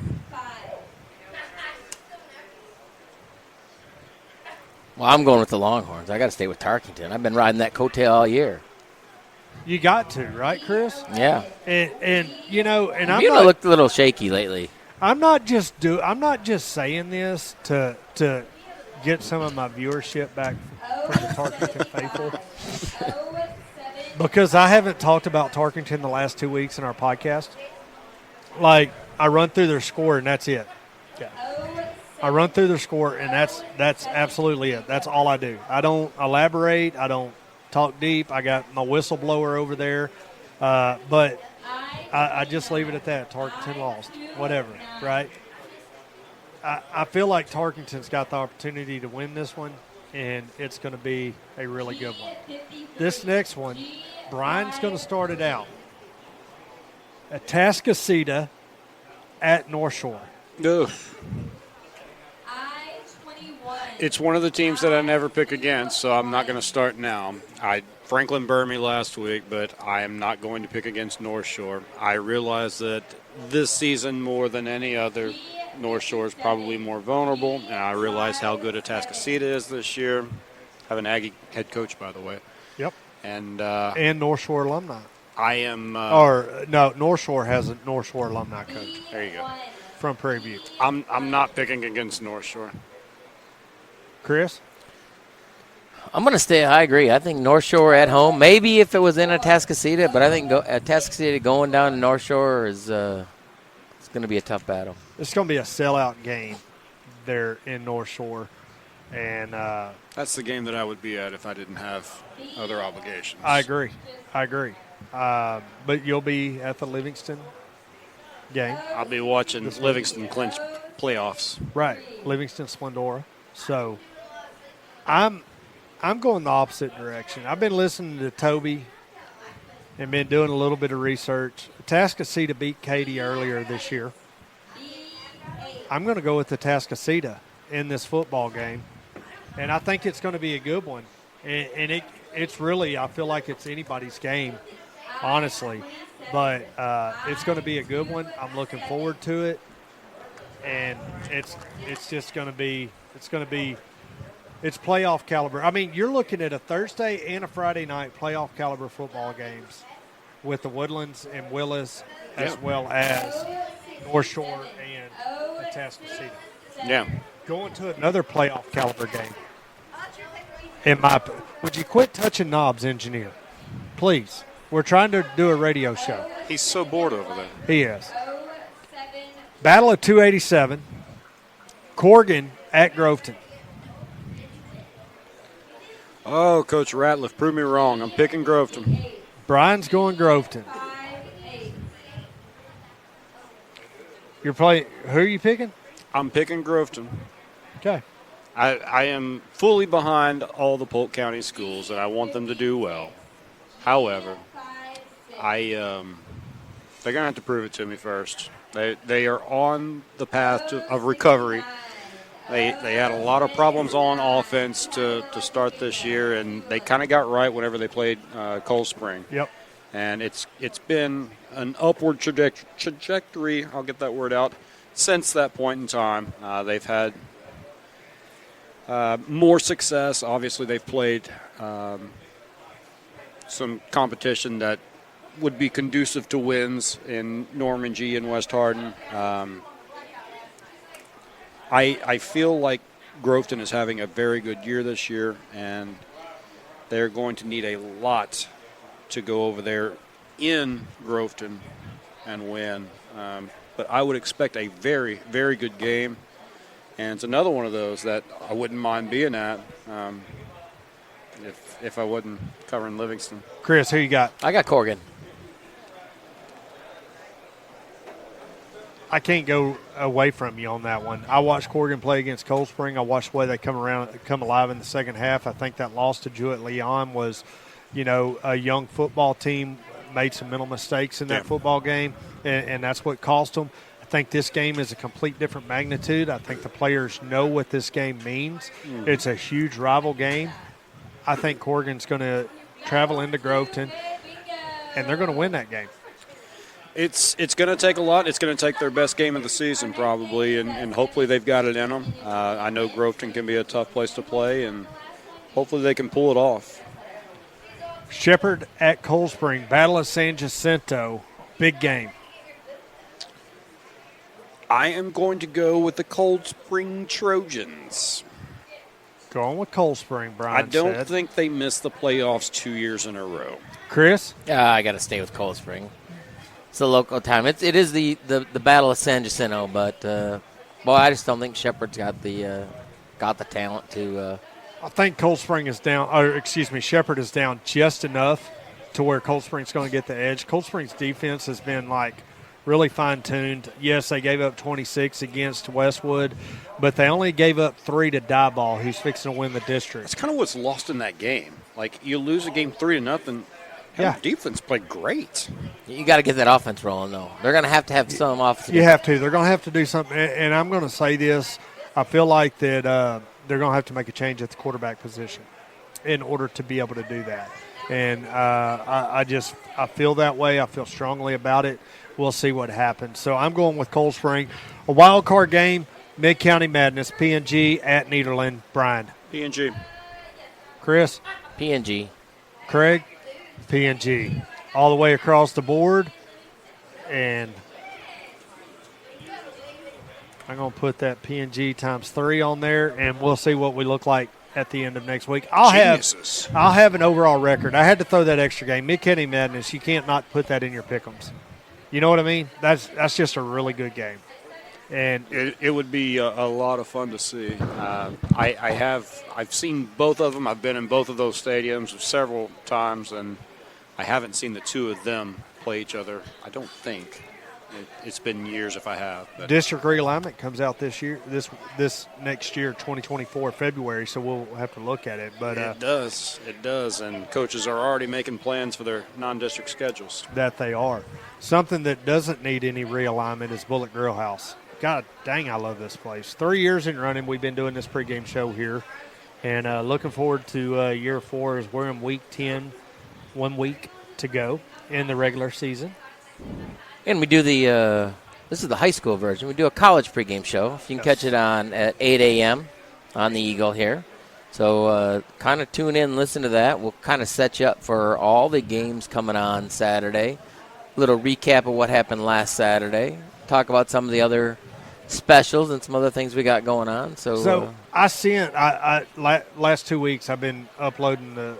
Well, I'm going with the Longhorns. I got to stay with Tarkington. I've been riding that coattail all year. You got to, right, Chris? Yeah. And I'm Buna looked a little shaky lately. I'm not just saying this to get some of my viewership back from the Tarkington faithful. Because I haven't talked about Tarkington the last 2 weeks in our podcast. Like, I run through their score and that's it. Yeah. I run through their score and that's absolutely it. That's all I do. I don't elaborate. I don't talk deep. I got my whistleblower over there. But I just leave it at that. Tarkington lost. Whatever, right? I feel like Tarkington's got the opportunity to win this one, and it's going to be a really good one. This next one, Brian's going to start it out. Atascocita at North Shore. Ugh. It's one of the teams that I never pick against, so I'm not going to start now. Franklin burned me last week, but I am not going to pick against North Shore. I realize that this season, more than any other, North Shore is probably more vulnerable, and I realize how good Atascocita is this year. I have an Aggie head coach, by the way. Yep. And North Shore alumni. I am. North Shore has a North Shore alumni coach. There you go. From Prairie View. I'm not picking against North Shore. Chris? I'm going to stay. I agree. I think North Shore at home. Maybe if it was in Atascocita, but I think Atascocita going down to North Shore is it's going to be a tough battle. It's going to be a sellout game there in North Shore. And that's the game that I would be at if I didn't have other obligations. I agree. But you'll be at the Livingston game. I'll be watching Livingston clinch playoffs. Right, Livingston Splendora. So I'm going the opposite direction. I've been listening to Toby and been doing a little bit of research. Atascocita beat Katy earlier this year. I'm going to go with Atascocita in this football game, and I think it's going to be a good one. And it's really, I feel like it's anybody's game, honestly. But it's going to be a good one. I'm looking forward to it, and it's just going to be it's playoff caliber. I mean, you're looking at a Thursday and a Friday night playoff caliber football games with the Woodlands and Willis, as well as North Shore and Atascocita. Yeah. Going to another playoff caliber game. Would you quit touching knobs, engineer? Please. We're trying to do a radio show. He's so bored over there. He is. Battle of 287. Corgan at Groveton. Oh, Coach Ratliff, prove me wrong. I'm picking Groveton. Brian's going Groveton. Who are you picking? I'm picking Groveton. Okay. I am fully behind all the Polk County schools, and I want them to do well. However, they're going to have to prove it to me first. They are on the path of recovery. They had a lot of problems on offense to start this year, and they kind of got right whenever they played Cold Spring. Yep. And it's been an upward trajectory, I'll get that word out, since that point in time. They've had more success. Obviously, they've played some competition that would be conducive to wins in Norman G and West Hardin. I feel like Groveton is having a very good year this year, and they're going to need a lot to go over there in Groveton and win. But I would expect a very, very good game, and it's another one of those that I wouldn't mind being at if I wasn't covering Livingston. Chris, who you got? I got Corgan. I can't go away from you on that one. I watched Corgan play against Cold Spring. I watched the way they come alive in the second half. I think that loss to Jewett-Leon was, a young football team made some mental mistakes in that football game, and that's what cost them. I think this game is a complete different magnitude. I think the players know what this game means. It's a huge rival game. I think Corgan's going to travel into Groveton, and they're going to win that game. It's going to take a lot. It's going to take their best game of the season probably, and hopefully they've got it in them. I know Groveton can be a tough place to play, and hopefully they can pull it off. Shepherd at Cold Spring, Battle of San Jacinto, big game. I am going to go with the Cold Spring Trojans. Going with Cold Spring, Brian I don't said. think they missed the playoffs 2 years in a row. Chris? I got to stay with Cold Spring. It's the local time. It is the Battle of San Jacinto, but I just don't think Shepherd's got the talent to. I think Cold Spring is down, Shepherd is down just enough to where Cold Spring's going to get the edge. Cold Spring's defense has been really fine-tuned. Yes, they gave up 26 against Westwood, but they only gave up 3 to Dieball, who's fixing to win the district. That's kind of what's lost in that game. You lose a game 3-0. Yeah. Defense played great. You got to get that offense rolling, though. They're going to have some offense. You have to. They're going to have to do something. And I'm going to say this. I feel like that they're going to have to make a change at the quarterback position in order to be able to do that. And I feel that way. I feel strongly about it. We'll see what happens. So I'm going with Cold Spring. A wild card game, Mid-County Madness, P&G at Nederland. Brian. P&G. Chris? P&G. Craig? P&G. All the way across the board. And I'm going to put that P&G times 3 on there, and we'll see what we look like at the end of next week. I'll have an overall record. I had to throw that extra game. Mid-County Madness, you can't not put that in your pick'ems. You know what I mean? That's just a really good game. And it would be a lot of fun to see. I've seen both of them. I've been in both of those stadiums several times, and I haven't seen the two of them play each other, I don't think. It's been years if I have. But. District realignment comes out this year, this next year, 2024, February, so we'll have to look at it. But it does, and coaches are already making plans for their non-district schedules. That they are. Something that doesn't need any realignment is Bullett Grill House. God dang, I love this place. 3 years in running, we've been doing this pregame show here, and looking forward to year 4 as we're in week 10, 1 week to go in the regular season. And we do this is the high school version. We do a college pregame show. You can catch it on at 8 a.m. on the Eagle here. So kind of tune in, listen to that. We'll kind of set you up for all the games coming on Saturday. A little recap of what happened last Saturday. Talk about some of the other specials and some other things we got going on. So last 2 weeks I've been uploading the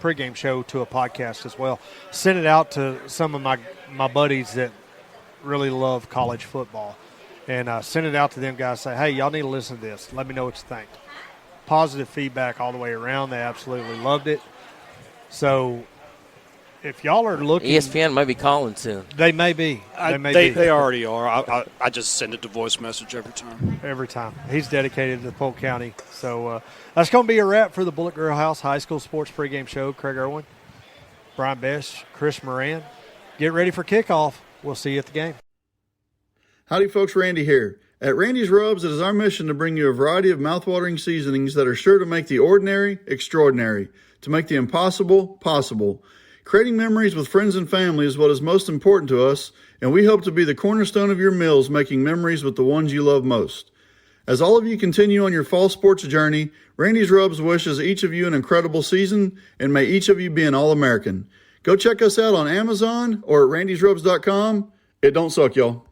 pregame show to a podcast as well. Sent it out to some of my buddies that really love college football, and sent it out to them guys. Say, hey, y'all need to listen to this. Let me know what you think. Positive feedback all the way around. They absolutely loved it. So if y'all are looking, ESPN might be calling soon. They may be. They already are. I just send it to voice message every time. Every time. He's dedicated to Polk County. So that's going to be a wrap for the Bullett Grill House High School Sports Pregame Show. Craig Irwin, Brian Best, Chris Moran. Get ready for kickoff. We'll see you at the game. Howdy, folks. Randy here. At Randy's Rubs, it is our mission to bring you a variety of mouthwatering seasonings that are sure to make the ordinary extraordinary, to make the impossible possible. Creating memories with friends and family is what is most important to us, and we hope to be the cornerstone of your meals, making memories with the ones you love most. As all of you continue on your fall sports journey, Randy's Rubs wishes each of you an incredible season, and may each of you be an All-American. Go check us out on Amazon or at randysrubs.com. It don't suck, y'all.